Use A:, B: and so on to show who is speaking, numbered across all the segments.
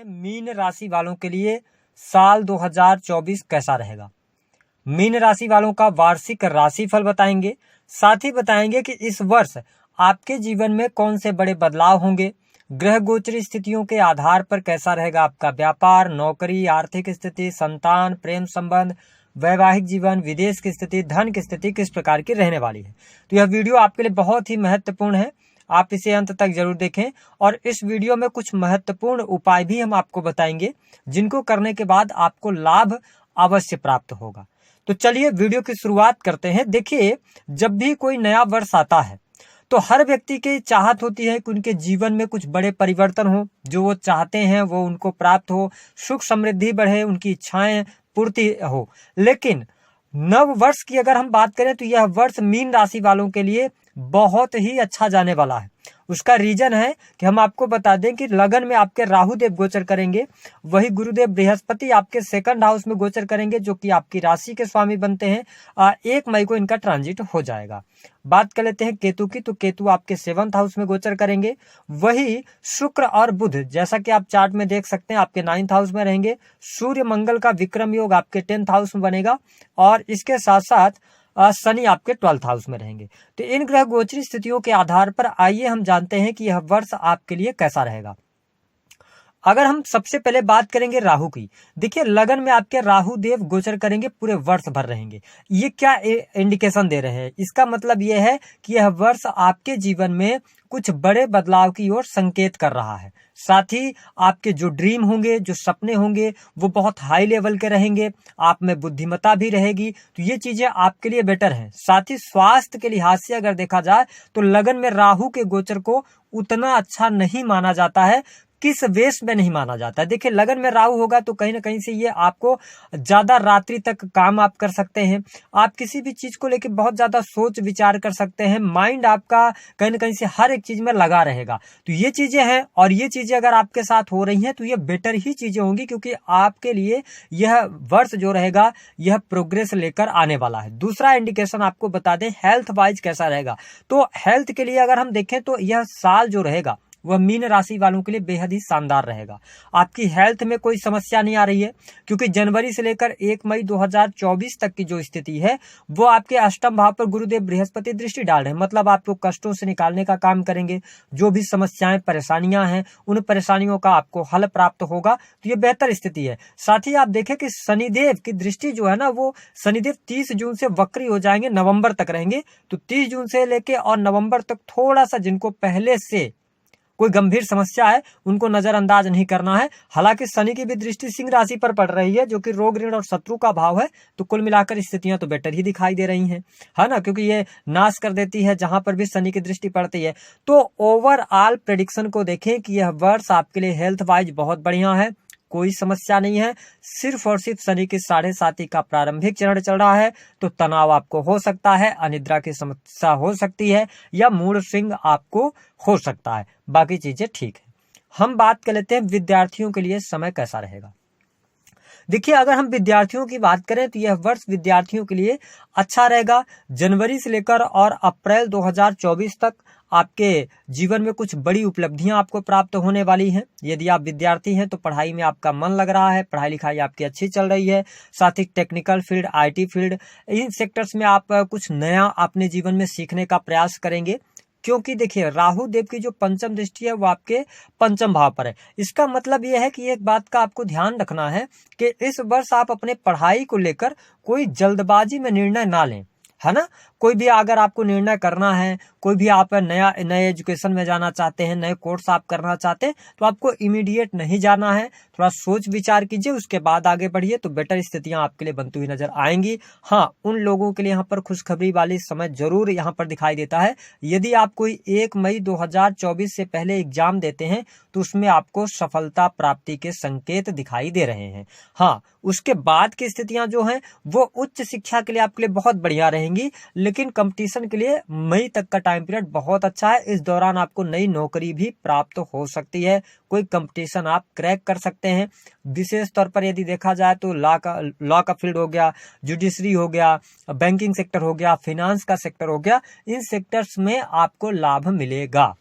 A: हैं मीन राशि वालों के लिए साल 2024 कैसा रहेगा। मीन राशि वालों का वार्षिक राशिफल बताएंगे, साथ ही बताएंगे कि इस वर्ष आपके जीवन में कौन से बड़े बदलाव होंगे, ग्रह गोचरी स्थितियों के आधार पर कैसा रहेगा आपका व्यापार, नौकरी, आर्थिक स्थिति, संतान, प्रेम संबंध, वैवाहिक जीवन, विदेश की स्थिति, धन की स्थिति किस प्रकार की रहने वाली है। तो यह वीडियो आपके लिए बहुत ही महत्वपूर्ण है, आप इसे अंत तक जरूर देखें। और इस वीडियो में कुछ महत्वपूर्ण उपाय भी हम आपको बताएंगे जिनको करने के बाद आपको लाभ अवश्य प्राप्त होगा। तो चलिए वीडियो की शुरुआत करते हैं। देखिए, जब भी कोई नया वर्ष आता है तो हर व्यक्ति की चाहत होती है कि उनके जीवन में कुछ बड़े परिवर्तन हो, जो वो चाहते हैं वो उनको प्राप्त हो, सुख समृद्धि बढ़े, उनकी इच्छाएं पूर्ति हो। लेकिन नव वर्ष की अगर हम बात करें तो यह वर्ष मीन राशि वालों के लिए बहुत ही अच्छा जाने वाला है। उसका रीजन है कि हम आपको बता दें कि लगन में आपके राहु देव गोचर करेंगे, वही गुरुदेव बृहस्पति आपके सेकंड हाउस में गोचर करेंगे, जो कि आपकी राशि के स्वामी बनते हैं। 1 मई को इनका ट्रांजिट हो जाएगा। बात कर लेते हैं केतु की, तो केतु आपके 7th हाउस में गोचर करेंगे। वही शुक्र और बुध, जैसा कि आप चार्ट में देख सकते हैं, आपके 9th हाउस में रहेंगे। सूर्य मंगल का विक्रम योग आपके 10th हाउस में बनेगा और इसके साथ साथ शनि आपके 12th हाउस में रहेंगे। तो इन ग्रह गोचरी स्थितियों के आधार पर आइए हम जानते हैं कि यह वर्ष आपके लिए कैसा रहेगा। अगर हम सबसे पहले बात करेंगे राहु की, देखिए लगन में आपके राहु देव गोचर करेंगे, पूरे वर्ष भर रहेंगे। ये क्या इंडिकेशन दे रहे हैं? इसका मतलब यह है कि यह वर्ष आपके जीवन में कुछ बड़े बदलाव की ओर संकेत कर रहा है। साथ ही आपके जो ड्रीम होंगे, जो सपने होंगे, वो बहुत हाई लेवल के रहेंगे। आप में बुद्धिमत्ता भी रहेगी, तो ये चीजें आपके लिए बेटर हैं। साथ ही स्वास्थ्य के लिहाज से अगर देखा जाए तो लगन में राहु के गोचर को उतना अच्छा नहीं माना जाता है। किस वेश में नहीं माना जाता है? देखिए, लगन में राहु होगा तो कहीं ना कहीं से ये आपको ज्यादा रात्रि तक काम आप कर सकते हैं। आप किसी भी चीज को लेकर बहुत ज्यादा सोच विचार कर सकते हैं। माइंड आपका कहीं ना कहीं से हर एक चीज में लगा रहेगा। तो ये चीजें हैं, और ये चीजें अगर आपके साथ हो रही हैं तो ये बेटर ही चीजें होंगी, क्योंकि आपके लिए यह वर्ष जो रहेगा यह प्रोग्रेस लेकर आने वाला है। दूसरा इंडिकेशन आपको बता दें हेल्थ वाइज कैसा रहेगा। तो हेल्थ के लिए अगर हम देखें तो यह साल जो रहेगा वह मीन राशि वालों के लिए बेहद ही शानदार रहेगा। आपकी हेल्थ में कोई समस्या नहीं आ रही है, क्योंकि जनवरी से लेकर 1 मई 2024 तक की जो स्थिति है वो आपके अष्टम भाव पर गुरुदेव बृहस्पति दृष्टि डाल रहे हैं। मतलब आपको कष्टों से निकालने का काम करेंगे। जो भी समस्याएं परेशानियां हैं उन परेशानियों का आपको हल प्राप्त होगा। तो ये बेहतर स्थिति है। साथ ही आप देखें कि शनिदेव की दृष्टि जो है ना, वो शनिदेव 30 जून से वक्री हो जाएंगे, नवंबर तक रहेंगे। तो 30 जून से लेके और नवंबर तक थोड़ा सा जिनको पहले से कोई गंभीर समस्या है उनको नजरअंदाज नहीं करना है। हालांकि शनि की भी दृष्टि सिंह राशि पर पड़ रही है, जो कि रोग, ऋण और शत्रु का भाव है। तो कुल मिलाकर स्थितियां तो बेटर ही दिखाई दे रही हैं, है ना, क्योंकि ये नाश कर देती है जहां पर भी शनि की दृष्टि पड़ती है। तो ओवरऑल प्रेडिक्शन को देखें कि यह वर्ष आपके लिए हेल्थ वाइज बहुत बढ़िया है, कोई समस्या नहीं है। सिर्फ और सिर्फ शनि की 7.5 का प्रारंभिक चरण चल रहा है, तो तनाव आपको हो सकता है, अनिद्रा की समस्या हो सकती है, या मूड स्विंग आपको हो सकता है। बाकी चीजें ठीक है। हम बात कर लेते हैं विद्यार्थियों के लिए समय कैसा रहेगा। देखिए, अगर हम विद्यार्थियों की बात करें तो यह वर्ष विद्यार्थियों के लिए अच्छा रहेगा। जनवरी से लेकर और अप्रैल 2024 तक आपके जीवन में कुछ बड़ी उपलब्धियां आपको प्राप्त होने वाली हैं। यदि आप विद्यार्थी हैं तो पढ़ाई में आपका मन लग रहा है, पढ़ाई लिखाई आपकी अच्छी चल रही है। साथ ही टेक्निकल फील्ड, IT फील्ड, इन सेक्टर्स में आप कुछ नया अपने जीवन में सीखने का प्रयास करेंगे। क्योंकि देखिए, राहु देव की जो पंचम दृष्टि है वो आपके पंचम भाव पर है। इसका मतलब यह है कि एक बात का आपको ध्यान रखना है कि इस वर्ष आप अपने पढ़ाई को लेकर कोई जल्दबाजी में निर्णय ना लें, है ना। कोई भी अगर आपको निर्णय करना है, कोई भी आप नए एजुकेशन में जाना चाहते हैं, नए कोर्स आप करना चाहते हैं, तो आपको इमीडिएट नहीं जाना है। थोड़ा सोच विचार कीजिए, उसके बाद आगे बढ़िए, तो बेटर स्थितियां आपके लिए बनती हुई नजर आएंगी। हाँ, उन लोगों के लिए यहाँ पर खुशखबरी वाली समय जरूर यहाँ पर दिखाई देता है। यदि आप कोई 1 मई 2024 से पहले एग्जाम देते हैं तो उसमें आपको सफलता प्राप्ति के संकेत दिखाई दे रहे हैं। हाँ, उसके बाद की स्थितियां जो हैं वो उच्च शिक्षा के लिए आपके लिए बहुत बढ़िया रहेंगी, लेकिन कंपटीशन के लिए मई तक का टाइम पीरियड बहुत अच्छा है। इस दौरान आपको नई नौकरी भी प्राप्त हो सकती है, कोई कंपटीशन आप क्रैक कर सकते हैं। विशेष तौर पर यदि देखा जाए तो लॉ का फील्ड हो गया, जुडिशरी हो गया, बैंकिंग सेक्टर हो गया, फाइनेंस का सेक्टर हो गया, इन सेक्टर्स में आपको लाभ मिलेगा।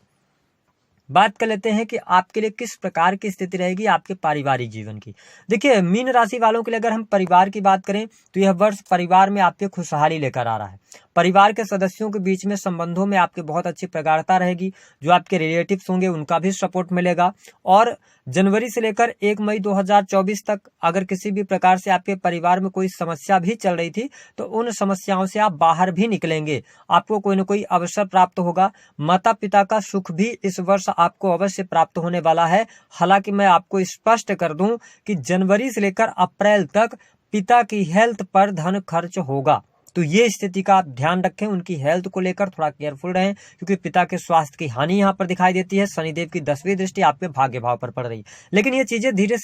A: बात कर लेते हैं कि आपके लिए किस प्रकार की स्थिति रहेगी आपके पारिवारिक जीवन की। देखिए, मीन राशि वालों के लिए अगर हम परिवार की बात करें तो यह वर्ष परिवार में आपके खुशहाली लेकर आ रहा है। परिवार के सदस्यों के बीच में संबंधों में आपके बहुत अच्छी प्रगाढ़ता रहेगी। जो आपके रिलेटिव्स होंगे उनका भी सपोर्ट मिलेगा। और जनवरी से लेकर 1 मई 2024 तक अगर किसी भी प्रकार से आपके परिवार में कोई समस्या भी चल रही थी तो उन समस्याओं से आप बाहर भी निकलेंगे। आपको कोई न कोई अवसर प्राप्त होगा। माता पिता का सुख भी इस वर्ष आपको अवश्य प्राप्त होने वाला है। हालांकि मैं आपको स्पष्ट कर दूं कि जनवरी से लेकर अप्रैल तक पिता की हेल्थ पर धन खर्च होगा। तो ये स्थिति का आप ध्यान रखें। उनकी हेल्थ को लेकर थोड़ा केयरफुल रहें, क्योंकि पिता के स्वास्थ्य की हानि यहाँ पर दिखाई देती है। शनिदेव की 10वीं दृष्टि आपके भाग्य भाव पर पड़ रही है, लेकिन ये चीजें धीरे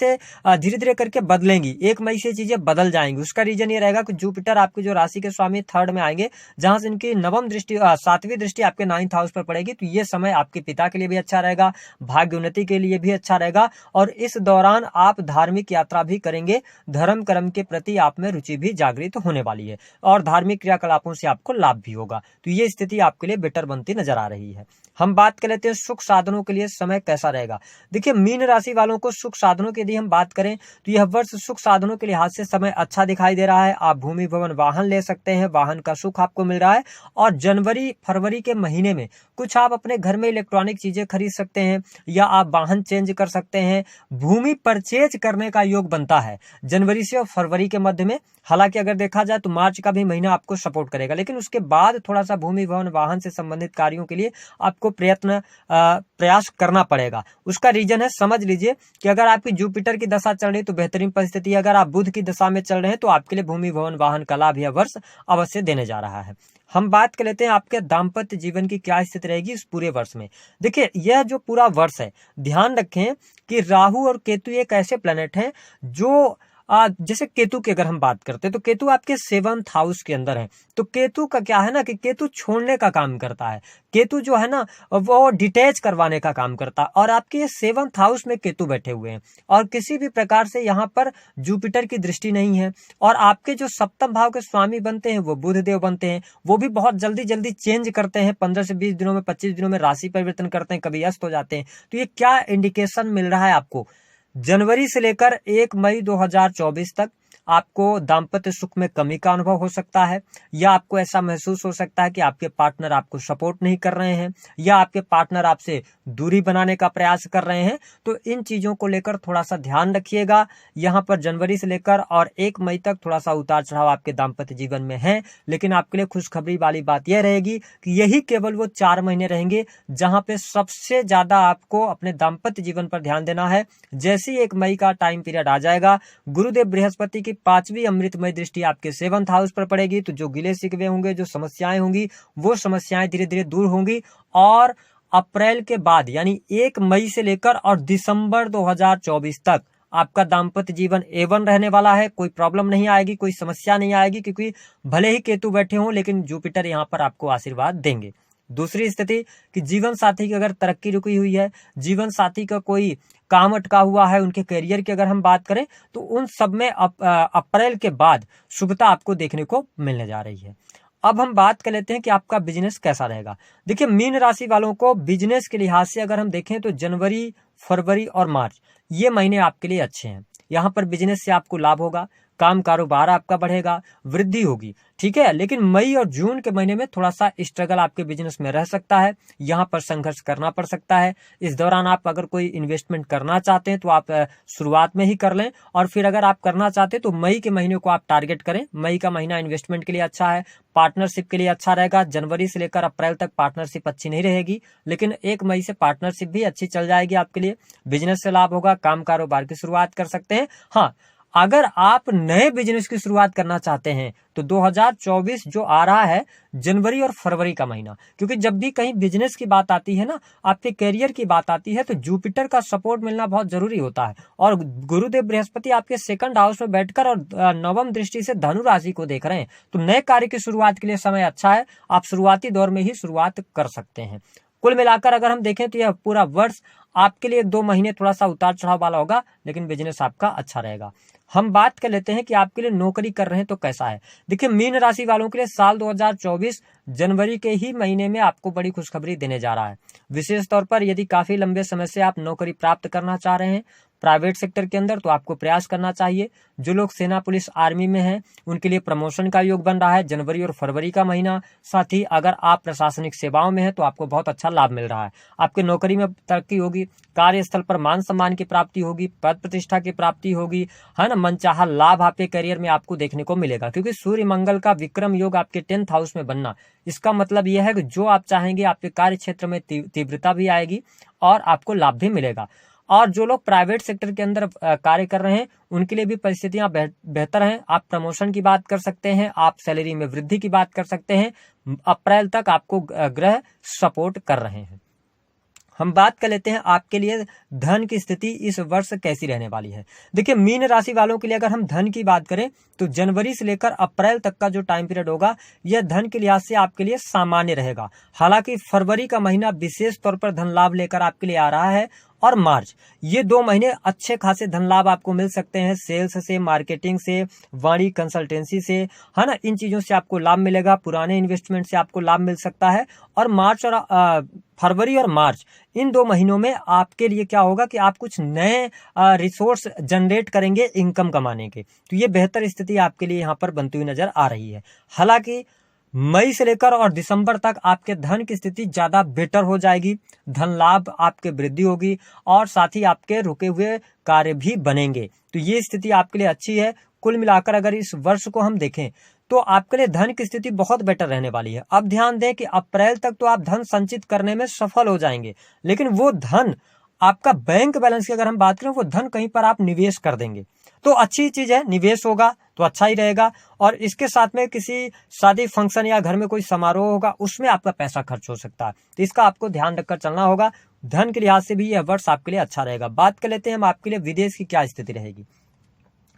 A: धीरे करके बदलेंगी। 1 मई से चीजें बदल जाएंगी। उसका रीजन ये रहेगा कि जुपिटर आपकी जो राशि के स्वामी 3rd में आएंगे, जहां से इनकी 9वीं दृष्टि 7वीं दृष्टि आपके 9th हाउस पर पड़ेगी। तो ये समय आपके पिता के लिए भी अच्छा रहेगा, भाग्य उन्नति के लिए भी अच्छा रहेगा। और इस दौरान आप धार्मिक यात्रा भी करेंगे। धर्म कर्म के प्रति आप में रुचि भी जागृत होने वाली है और धार्मिक क्रियाकलापों से आपको लाभ भी होगा। तो ये स्थिति आपके लिए बेटर बनती नजर आ रही है। हम बात कर लेते हैं सुख साधनों के लिए समय कैसा रहेगा। देखिए, मीन राशि वालों को सुख साधनों की यदि हम बात करें तो यह वर्ष सुख साधनों के लिहाज से समय अच्छा दिखाई दे रहा है। आप भूमि भवन वाहन ले सकते हैं, वाहन का सुख आपको मिल रहा है। और जनवरी फरवरी के महीने में कुछ आप अपने घर में इलेक्ट्रॉनिक चीजें खरीद सकते हैं या आप वाहन चेंज कर सकते हैं। भूमि परचेज करने का योग बनता है जनवरी से और फरवरी के मध्य में। हालांकि अगर देखा जाए तो मार्च का भी महीना आपको सपोर्ट करेगा, लेकिन उसके बाद थोड़ा सा भूमि भवन वाहन से संबंधित कार्यों के लिए आपको प्रयास करना पड़ेगा। उसका रीजन है, समझ लीजिए कि अगर आपकी जुपिटर की दशा चल रही है तो बेहतरीन परिस्थिति है। अगर आप बुध की दशा में चल रहे हैं तो आपके लिए भूमि भवन वाहन का लाभ यह वर्ष अवश्य देने जा रहा है। हम बात कर लेते हैं आपके दाम्पत्य जीवन की क्या स्थिति रहेगी इस पूरे वर्ष में। देखिए, यह जो पूरा वर्ष है, ध्यान रखें कि राहु और केतु एक ऐसे प्लैनेट हैं जो जैसे केतु की अगर हम बात करते हैं तो केतु आपके 7th हाउस के अंदर है। तो केतु का क्या है ना कि केतु छोड़ने का काम करता है। केतु जो है ना वो डिटैच करवाने का काम करता है। और आपके 7th हाउस में केतु बैठे हुए हैं और किसी भी प्रकार से यहाँ पर जुपिटर की दृष्टि नहीं है। और आपके जो 7th भाव के स्वामी बनते हैं वो बुध देव बनते हैं। वो भी बहुत जल्दी चेंज करते हैं, 15 से 20 दिनों में 25 दिनों में राशि परिवर्तन करते हैं, कभी अस्त हो जाते हैं। तो ये क्या इंडिकेशन मिल रहा है आपको? जनवरी से लेकर 1 मई 2024 तक आपको दाम्पत्य सुख में कमी का अनुभव हो सकता है, या आपको ऐसा महसूस हो सकता है कि आपके पार्टनर आपको सपोर्ट नहीं कर रहे हैं या आपके पार्टनर आपसे दूरी बनाने का प्रयास कर रहे हैं। तो इन चीजों को लेकर थोड़ा सा ध्यान रखिएगा। यहाँ पर जनवरी से लेकर और 1 मई तक थोड़ा सा उतार चढ़ाव आपके दाम्पत्य जीवन में है, लेकिन आपके लिए खुशखबरी वाली बात यह रहेगी कि यही केवल वो 4 महीने रहेंगे जहां पे सबसे ज्यादा आपको अपने दाम्पत्य जीवन पर ध्यान देना है। जैसे ही 1 मई का टाइम पीरियड आ जाएगा, गुरुदेव बृहस्पति की 5वीं अमृतमय दृष्टि आपके 7th हाउस पर पड़ेगी। तो जो गिले शिकवे होंगे, जो समस्याएं होंगी, वो समस्याएं धीरे धीरे दूर होंगी। और अप्रैल के बाद यानी 1 मई से लेकर और दिसंबर 2024 तक आपका दाम्पत्य जीवन A1 रहने वाला है। कोई प्रॉब्लम नहीं आएगी, कोई समस्या नहीं आएगी, क्योंकि भले ही केतु बैठे हों लेकिन जुपिटर यहाँ पर आपको आशीर्वाद देंगे। दूसरी स्थिति कि जीवन साथी की अगर तरक्की रुकी हुई है, जीवन साथी का कोई काम अटका हुआ है, उनके करियर की अगर हम बात करें तो उन सब में अप्रैल के बाद शुभता आपको देखने को मिलने जा रही है। अब हम बात कर लेते हैं कि आपका बिजनेस कैसा रहेगा। देखिए, मीन राशि वालों को बिजनेस के लिहाज से अगर हम देखें तो जनवरी, फरवरी और मार्च ये महीने आपके लिए अच्छे हैं। यहाँ पर बिजनेस से आपको लाभ होगा, काम कारोबार आपका बढ़ेगा, वृद्धि होगी, ठीक है। लेकिन मई और जून के महीने में थोड़ा सा स्ट्रगल आपके बिजनेस में रह सकता है, यहाँ पर संघर्ष करना पड़ सकता है। इस दौरान आप अगर कोई इन्वेस्टमेंट करना चाहते हैं तो आप शुरुआत में ही कर लें, और फिर अगर आप करना चाहते हैं तो मई के महीने को आप टारगेट करें। मई का महीना इन्वेस्टमेंट के लिए अच्छा है, पार्टनरशिप के लिए अच्छा रहेगा। जनवरी से लेकर अप्रैल तक पार्टनरशिप अच्छी नहीं रहेगी, लेकिन 1 मई से पार्टनरशिप भी अच्छी चल जाएगी आपके लिए। बिजनेस से लाभ होगा, काम कारोबार की शुरुआत कर सकते हैं। हाँ, अगर आप नए बिजनेस की शुरुआत करना चाहते हैं तो 2024 जो आ रहा है जनवरी और फरवरी का महीना, क्योंकि जब भी कहीं बिजनेस की बात आती है ना, आपके करियर की बात आती है, तो जुपिटर का सपोर्ट मिलना बहुत जरूरी होता है। और गुरुदेव बृहस्पति आपके 2nd हाउस में बैठकर और 9वीं दृष्टि से धनु राशि को देख रहे हैं, तो नए कार्य की शुरुआत के लिए समय अच्छा है। आप शुरुआती दौर में ही शुरुआत कर सकते हैं। कुल मिलाकर अगर हम देखें तो यह पूरा वर्ष आपके लिए 2 महीने थोड़ा सा उतार चढ़ाव वाला होगा, लेकिन बिजनेस आपका अच्छा रहेगा। हम बात कर लेते हैं कि आपके लिए नौकरी कर रहे हैं तो कैसा है। देखिए, मीन राशि वालों के लिए साल 2024 जनवरी के ही महीने में आपको बड़ी खुशखबरी देने जा रहा है। विशेष तौर पर यदि काफी लंबे समय से आप नौकरी प्राप्त करना चाह रहे हैं प्राइवेट सेक्टर के अंदर, तो आपको प्रयास करना चाहिए। जो लोग सेना, पुलिस, आर्मी में हैं, उनके लिए प्रमोशन का योग बन रहा है जनवरी और फरवरी का महीना। साथ ही अगर आप प्रशासनिक सेवाओं में हैं तो आपको बहुत अच्छा लाभ मिल रहा है। आपके नौकरी में तरक्की होगी, कार्यस्थल पर मान सम्मान की प्राप्ति होगी, पद प्रतिष्ठा की प्राप्ति होगी, है ना। मनचाहा लाभ आपके करियर में आपको देखने को मिलेगा, क्योंकि सूर्य मंगल का विक्रम योग आपके 10th हाउस में बनना, इसका मतलब यह है कि जो आप चाहेंगे आपके कार्य क्षेत्र में तीव्रता भी आएगी और आपको लाभ भी मिलेगा। और जो लोग प्राइवेट सेक्टर के अंदर कार्य कर रहे हैं उनके लिए भी परिस्थितियां बेहतर हैं। आप प्रमोशन की बात कर सकते हैं, आप सैलरी में वृद्धि की बात कर सकते हैं। अप्रैल तक आपको ग्रह सपोर्ट कर रहे हैं। हम बात कर लेते हैं आपके लिए धन की स्थिति इस वर्ष कैसी रहने वाली है। देखिए, मीन राशि वालों के लिए अगर हम धन की बात करें तो जनवरी से लेकर अप्रैल तक का जो टाइम पीरियड होगा यह धन के लिहाज से आपके लिए सामान्य रहेगा। हालांकि फरवरी का महीना विशेष तौर पर धन लाभ लेकर आपके लिए आ रहा है और मार्च, ये 2 महीने अच्छे खासे धन लाभ आपको मिल सकते हैं। सेल्स से, मार्केटिंग से, वाणी कंसल्टेंसी से, है ना, इन चीजों से आपको लाभ मिलेगा। पुराने इन्वेस्टमेंट से आपको लाभ मिल सकता है। और मार्च और फरवरी और मार्च, इन 2 महीनों में आपके लिए क्या होगा कि आप कुछ नए रिसोर्स जनरेट करेंगे इनकम कमाने के, तो ये बेहतर स्थिति आपके लिए यहाँ पर बनती हुई नजर आ रही है। हालांकि मई से लेकर और दिसंबर तक आपके धन की स्थिति ज्यादा बेटर हो जाएगी, धन लाभ आपके वृद्धि होगी और साथ ही आपके रुके हुए कार्य भी बनेंगे, तो ये स्थिति आपके लिए अच्छी है। कुल मिलाकर अगर इस वर्ष को हम देखें तो आपके लिए धन की स्थिति बहुत बेटर रहने वाली है। अब ध्यान दें कि अप्रैल तक तो आप धन संचित करने में सफल हो जाएंगे, लेकिन वो धन आपका बैंक बैलेंस की अगर हम बात करें, वो धन कहीं पर आप निवेश कर देंगे तो अच्छी चीज है, निवेश होगा तो अच्छा ही रहेगा। और इसके साथ में किसी शादी फंक्शन या घर में कोई समारोह होगा, उसमें आपका पैसा खर्च हो सकता है, तो इसका आपको ध्यान रखकर चलना होगा। धन के लिहाज से भी यह वर्ष आपके लिए अच्छा रहेगा। बात कर लेते हैं हम आपके लिए विदेश की क्या स्थिति रहेगी।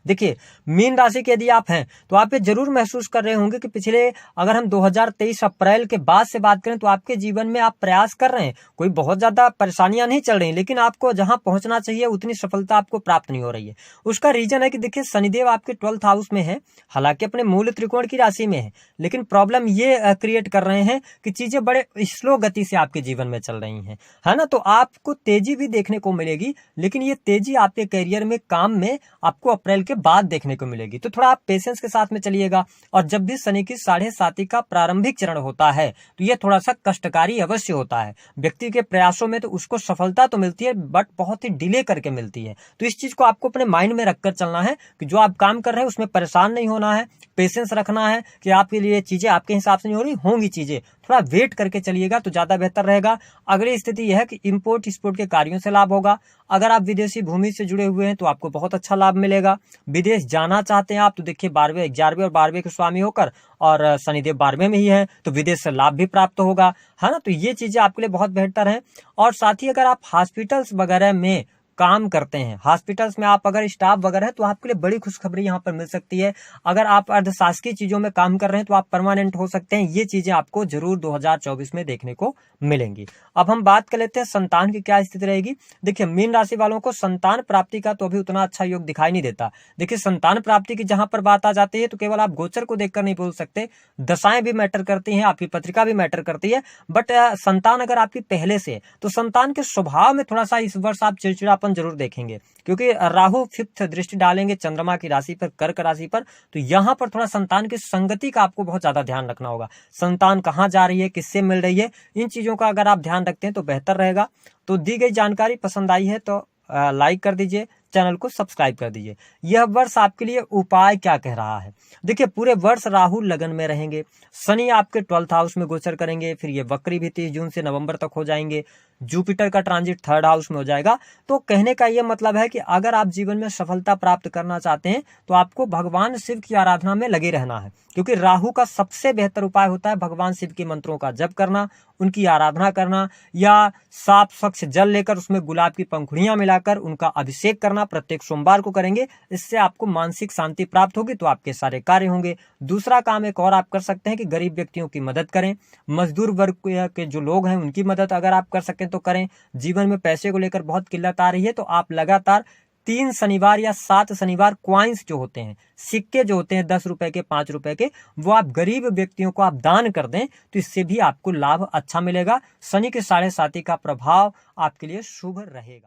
A: देखिए, मीन राशि के यदि आप हैं तो आप ये जरूर महसूस कर रहे होंगे कि पिछले अगर हम 2023 अप्रैल के बाद से बात करें तो आपके जीवन में आप प्रयास कर रहे हैं, कोई बहुत ज्यादा परेशानियां नहीं चल रही, लेकिन आपको जहां पहुंचना चाहिए उतनी सफलता आपको प्राप्त नहीं हो रही है। उसका रीजन है कि देखिए, शनिदेव आपके 12th हाउस में है, हालांकि अपने मूल त्रिकोण की राशि में है, लेकिन प्रॉब्लम ये क्रिएट कर रहे हैं कि चीजें बड़े स्लो गति से आपके जीवन में चल रही हैं, है ना। तो आपको तेजी भी देखने को मिलेगी, लेकिन ये तेजी आपके करियर में, काम में आपको अप्रैल के बाद देखने को मिलेगी। तो थोड़ा आप पेशेंस के साथ में चलिएगा। और जब भी शनि की 7.5 का प्रारंभिक चरण होता है तो यह थोड़ा सा कष्टकारी अवश्य होता है। व्यक्ति के प्रयासों में तो उसको सफलता तो मिलती है, बट बहुत ही डिले करके मिलती है। तो इस चीज को आपको अपने माइंड में रखकर चलना है कि जो आप काम कर रहे हैं उसमें परेशान नहीं होना है, पेशेंस रखना है कि आपके लिए चीजें आपके हिसाब से नहीं हो रही, होंगी चीजें, थोड़ा वेट करके चलिएगा तो ज्यादा बेहतर रहेगा। अगली स्थिति यह है कि इंपोर्ट एक्सपोर्ट के कार्यों से लाभ होगा। अगर आप विदेशी भूमि से जुड़े हुए हैं तो आपको बहुत अच्छा लाभ मिलेगा। विदेश जाना चाहते हैं आप तो देखिए, 12वें, 11वें और 12वें के स्वामी होकर और शनिदेव 12वें में ही है, तो विदेश से लाभ भी प्राप्त होगा, है ना। तो ये चीजें आपके लिए बहुत बेहतर है। और साथ ही अगर आप हॉस्पिटल्स वगैरह में काम करते हैं, हॉस्पिटल्स में आप अगर स्टाफ वगैरह है तो आपके लिए बड़ी खुशखबरी यहाँ पर मिल सकती है। अगर आप अर्धशासकीय चीजों में काम कर रहे हैं तो आप परमानेंट हो सकते हैं। ये चीजें आपको जरूर 2024 में देखने को मिलेंगी। अब हम बात कर लेते हैं संतान की क्या स्थिति रहेगी। देखिए, मीन राशि वालों को संतान प्राप्ति का तो अभी उतना अच्छा योग दिखाई नहीं देता। देखिए, संतान प्राप्ति की जहां पर बात आ जाती है तो केवल आप गोचर को देखकर नहीं बोल सकते, दशाएं भी मैटर करती हैं, आपकी पत्रिका भी मैटर करती है। बट संतान अगर आपकी पहले से तो संतान के स्वभाव में थोड़ा सा इस वर्ष आप चिड़चिड़ापन जरूर देखेंगे, क्योंकि राहु 5th दृष्टि डालेंगे चंद्रमा की राशि पर, कर्क राशि पर, तो यहां पर थोड़ा संतान की संगति का आपको बहुत ज्यादा ध्यान रखना होगा। संतान कहां जा रही है, किससे मिल रही है, इन चीजों का अगर आप ध्यान रखते हैं तो बेहतर रहेगा। तो दी गई जानकारी पसंद आई है तो लाइक कर दीजिए, चैनल को सब्सक्राइब कर दीजिए। यह वर्ष आपके लिए उपाय क्या कह रहा है। देखिए, पूरे वर्ष राहु लगन में रहेंगे, शनि आपके 12th हाउस में गोचर करेंगे, फिर ये वक्री भी 30 जून से नवंबर तक हो जाएंगे, जुपिटर का ट्रांजिट 3rd हाउस में हो जाएगा। तो कहने का यह मतलब है कि अगर आप जीवन में सफलता प्राप्त करना चाहते हैं तो आपको भगवान शिव की आराधना में लगे रहना है, क्योंकि राहु का सबसे बेहतर उपाय होता है भगवान शिव के मंत्रों का जप करना, उनकी आराधना करना, या साफ स्वच्छ जल लेकर उसमें गुलाब की पंखुड़ियां मिलाकर उनका अभिषेक करना, प्रत्येक सोमवार को करेंगे। इससे आपको मानसिक शांति प्राप्त होगी तो आपके सारे कार्य होंगे। दूसरा काम एक और आप कर सकते हैं कि गरीब व्यक्तियों की मदद करें, मजदूर वर्ग के जो लोग हैं उनकी मदद अगर आप कर सकते हैं हैं तो करें। जीवन में पैसे को लेकर बहुत किल्लत आ रही है तो आप लगातार 3 शनिवार या 7 शनिवार क्वाइंस जो होते हैं, सिक्के जो होते हैं 10 रुपए के, 5 रुपए के, वो आप गरीब व्यक्तियों को आप दान कर दें तो इससे भी आपको लाभ अच्छा मिलेगा। शनि के 7.5 का प्रभाव आपके लिए शुभ रहेगा।